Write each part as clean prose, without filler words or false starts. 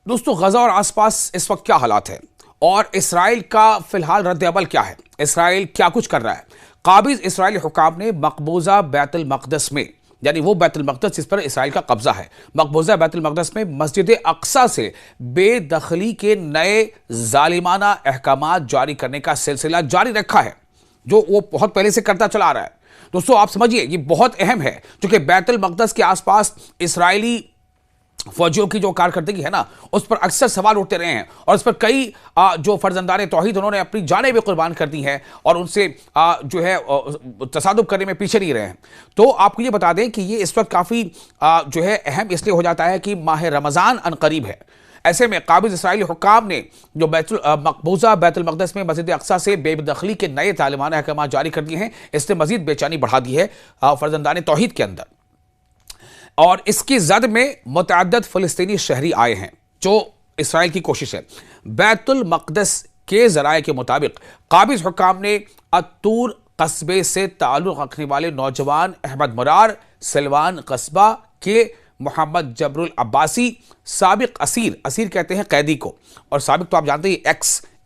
दोस्तों, गजा और आसपास इस वक्त क्या हालात है और इसराइल का फिलहाल रद्द-ए-अमल क्या है? इसराइल क्या कुछ कर रहा है? काबिज इसराइली हुकाम ने मकबूजा बैतुल मक़दस में, यानी वो बैतुल मक़दस जिस पर इसराइल का कब्जा है, मकबूजा बैतुल मक़दस में मस्जिद अक्सा से बेदखली के नए जालिमाना अहकामात जारी करने का सिलसिला जारी रखा है, जो वो बहुत पहले से करता चला आ रहा है। दोस्तों, आप समझिए, ये बहुत अहम है क्योंकि बैतुल मक़दस के आसपास इसराइली फौजियों की जो कारकर्दगी है ना, उस पर अक्सर सवाल उठते रहे हैं और उस पर कई जो फर्जंदाने तौहीद उन्होंने अपनी जानें भी कुर्बान कर दी हैं और उनसे जो है तसादुब करने में पीछे नहीं रहे हैं। तो आपको ये बता दें कि ये इस वक्त काफ़ी जो है अहम इसलिए हो जाता है कि माह रमज़ान अनकरीब है। ऐसे में काबिज इसराइली हुक्काम ने जो मकबूजा बैतुल मक़दस में मस्जिद अक्सा से बेदखली के नए तालिबाना अहकाम जारी कर दिए हैं। इसने मजीद बेचैनी बढ़ा दी है फर्जंदाने तौहीद के अंदर। और इसकी जद में मुतअद्दिद फ़लस्तीनी शहरी आए हैं। जो इसराइल की कोशिश है, बैतुल मक़दस के ज़राए के मुताबिक काबिज हुक्काम ने अत्तूर कस्बे से ताल्लुक़ रखने वाले नौजवान अहमद मुरार, सिलवान कस्बा के मोहम्मद जबरुल अब्बासी, साबिक असीर कहते हैं कैदी को, और साबिक तो आप जानते हैं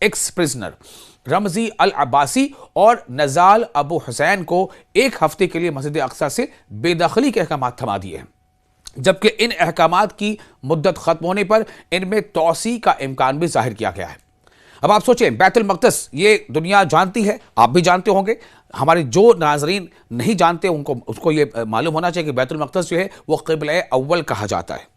एक्स प्रिजनर, रमजी अल अब्बासी और नजाल अबू हुसैन को एक हफ्ते के लिए मस्जिद अक्सा से बेदखली के अहकाम थमा दिए हैं, जबकि इन अहकामात की मुद्दत खत्म होने पर इनमें तौसी का इम्कान भी जाहिर किया गया है। अब आप सोचें, बैतुल मक़दस ये दुनिया जानती है, आप भी जानते होंगे, हमारे जो नाजरीन नहीं जानते उसको ये मालूम होना चाहिए कि बैतुल मक़दस जो है वो क़िबला अव्वल कहा जाता है।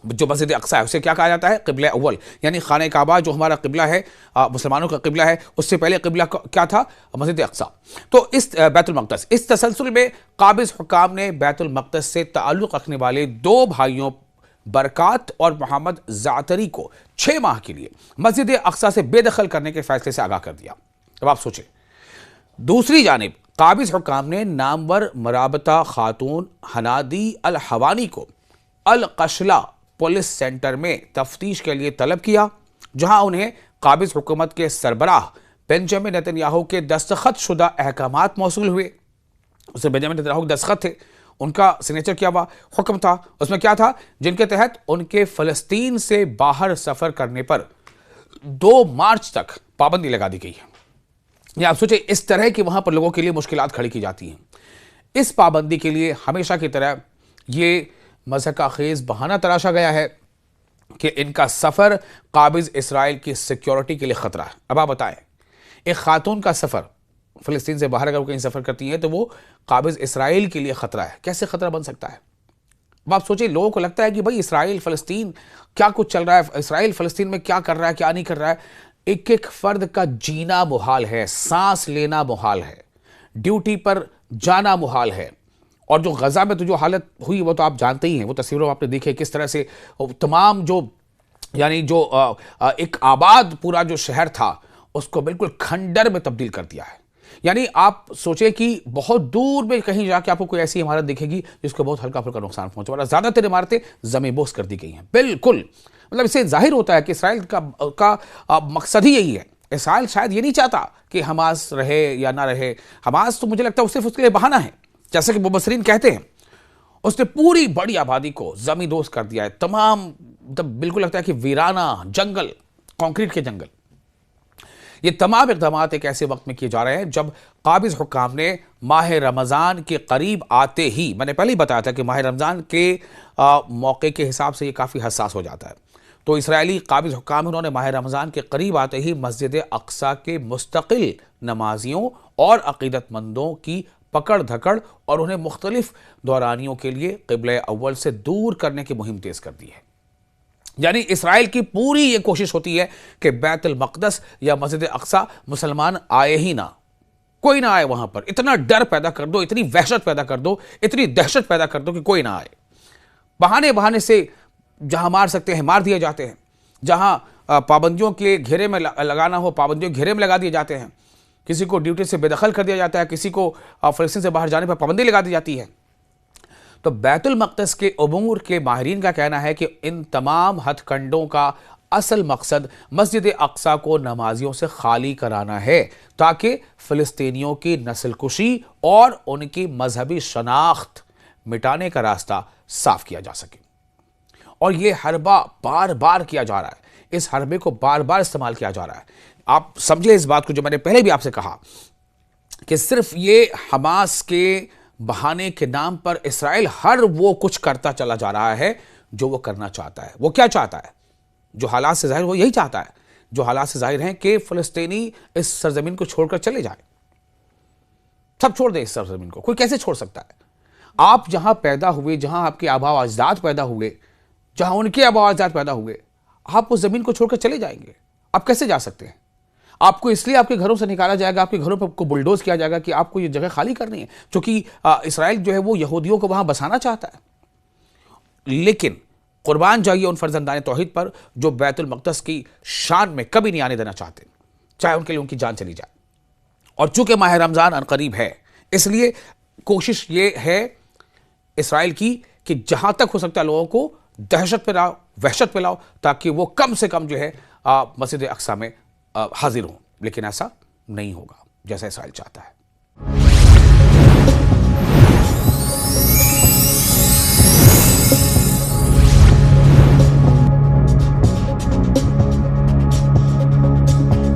जो मस्जिद अक्सा है उसे क्या कहा जाता है? क़िबला अव्वल, यानी खाने काबा जो हमारा क़िबला है, मुसलमानों का क़िबला है, उससे पहले क़िबला क्या था? मस्जिद अक्सा। तो इस बैतुल मक़दस, इस तसलसल में काबिज हुक्काम ने बैतुल मक़दस से ताल्लुक़ रखने वाले दो भाइयों बरकात और मोहम्मद ज़ातरी को 6 माह के लिए मस्जिद अक्सा से बेदखल करने के फैसले से आगाह कर दिया। अब आप सोचें, दूसरी जानिब काबिज हुक्काम ने नामवर मराबता खातून हनादी अल हवानी को अल कशला पुलिस सेंटर में तफ्तीश के लिए तलब किया, जहां उन्हें काबिज हुकूमत के सरबराह बेंजामिन नेतन्याहू के दस्तखत शुदा अहकामात मौसूल हुए। उसमें बेंजामिन नेतन्याहू के दस्तखत थे, उनका सिग्नेचर किया हुआ हुक्म था। उसमें क्या था? जिनके तहत उनके फ़लस्तीन से बाहर सफ़र करने पर 2 मार्च तक पाबंदी लगा दी गई है। या आप सोचें, इस तरह की वहां पर लोगों के लिए मुश्किलात खड़ी की जाती हैं। इस पाबंदी के लिए हमेशा की तरह ये मज़हका खेज़ बहाना तराशा गया है कि इनका सफ़र काबिज इसराइल की सिक्योरिटी के लिए ख़तरा है। अब आप बताएं, एक खातून का सफ़र फ़लस्तीन से बाहर अगर वो कहीं सफ़र करती है तो वो काबिज इसराइल के लिए ख़तरा है। कैसे ख़तरा बन सकता है? अब आप सोचिए, लोगों को लगता है कि भाई इसराइल फ़लस्तीन क्या कुछ चल रहा है, इसराइल फ़लस्तीन में क्या कर रहा है, क्या नहीं कर रहा है। एक एक फ़र्द का जीना मुहाल है, सांस लेना मुहाल है, ड्यूटी पर जाना मुहाल है। और जो गजा में तो जो हालत हुई वो तो आप जानते ही हैं, वो तस्वीरों आपने देखी किस तरह से तमाम जो यानी जो एक आबाद पूरा जो शहर था उसको बिल्कुल खंडर में तब्दील कर दिया है। यानी आप सोचें कि बहुत दूर में कहीं जाके आपको कोई ऐसी इमारत दिखेगी जिसको बहुत हल्का फुल्का नुकसान पहुंचा, वाला ज़्यादातर इमारतें ज़मींबोस कर दी गई हैं। बिल्कुल, मतलब इससे जाहिर होता है कि इसराइल का मकसद ही यही है। इसराइल शायद ये नहीं चाहता कि हमास रहे या ना रहे। हमास तो मुझे लगता है सिर्फ उसके लिए बहाना है, जैसे कि मुबस्सिरीन कहते हैं। उसने पूरी बड़ी आबादी को ज़मींदोज़ कर दिया है, तमाम, मतलब बिल्कुल लगता है कि वीराना जंगल, कंक्रीट के जंगल। ये तमाम इक़दाम एक ऐसे वक्त में किए जा रहे हैं जब काबिज हुक्काम ने माह रमज़ान के करीब आते ही, मैंने पहले ही बताया था कि माह रमज़ान के मौके के हिसाब से ये काफ़ी हसास हो जाता है। तो इसराइली काबिज हुक्काम उन्होंने माह रमज़ान के करीब आते ही मस्जिद अक्सा के मुस्तकिल नमाजियों और अक़ीदतमंदों की पकड़ धकड़ और उन्हें मुख्तलिफ दौरानियों के लिए क़िबला अव्वल से दूर करने की मुहिम तेज़ कर दी है। यानी इसराइल की पूरी ये कोशिश होती है कि बैतुल मक़दस या मस्जिद अक्सा मुसलमान आए ही ना, कोई ना आए वहां पर। इतना डर पैदा कर दो, इतनी वहशत पैदा कर दो, इतनी दहशत पैदा कर दो कि कोई ना आए। बहाने बहाने से जहां मार सकते हैं मार दिए जाते हैं, जहां पाबंदियों के घेरे में लगाना हो पाबंदियों के घेरे में लगा दिए जाते हैं, किसी को ड्यूटी से बेदखल कर दिया जाता है, किसी को फ़लस्तीन से बाहर जाने पर पाबंदी लगा दी जाती है। तो बैतुल मक़दस के उमूर के माहिरीन का कहना है कि इन तमाम हथकंडों का असल मकसद मस्जिद अक्सा को नमाजियों से खाली कराना है, ताकि फ़लस्तीनियों की नस्लकुशी और उनकी मजहबी शनाख्त मिटाने का रास्ता साफ किया जा सके। और ये हरबा बार बार किया जा रहा है, इस हरबे को बार बार इस्तेमाल किया जा रहा है। आप समझिए इस बात को, जो मैंने पहले भी आपसे कहा कि सिर्फ ये हमास के बहाने के नाम पर इसराइल हर वो कुछ करता चला जा रहा है जो वो करना चाहता है। वो क्या चाहता है? जो हालात से जाहिर, वो यही चाहता है, जो हालात से जाहिर हैं कि फिलिस्तीनी इस सरजमीन को छोड़कर चले जाए, सब छोड़ दें इस सरजमीन को। कोई कैसे छोड़ सकता है? आप जहां पैदा हुए, जहां आपके आबा अजदाद पैदा हुए, जहां उनके आबा अजदाद पैदा हुए, आप उस जमीन को छोड़कर चले जाएंगे? आप कैसे जा सकते हैं? आपको इसलिए आपके घरों से निकाला जाएगा, आपके घरों पर आपको बुलडोज किया जाएगा कि आपको ये जगह खाली करनी है, क्योंकि इसराइल जो है वो यहूदियों को वहां बसाना चाहता है। लेकिन कुर्बान जाइए उन फर्जंदान तौहीद पर जो बैतुल मक़दस की शान में कभी नहीं आने देना चाहते, चाहे उनके लिए उनकी जान चली जाए। और चूंकि माह रमजान अनकरीब है, इसलिए कोशिश ये है इसराइल की कि जहां तक हो सकता है लोगों को दहशत पे लाओ, वहशत पे लाओ, ताकि वो कम से कम जो है मस्जिद अक्सा में हाजिर हों। लेकिन ऐसा नहीं होगा जैसा इसराइल चाहता है।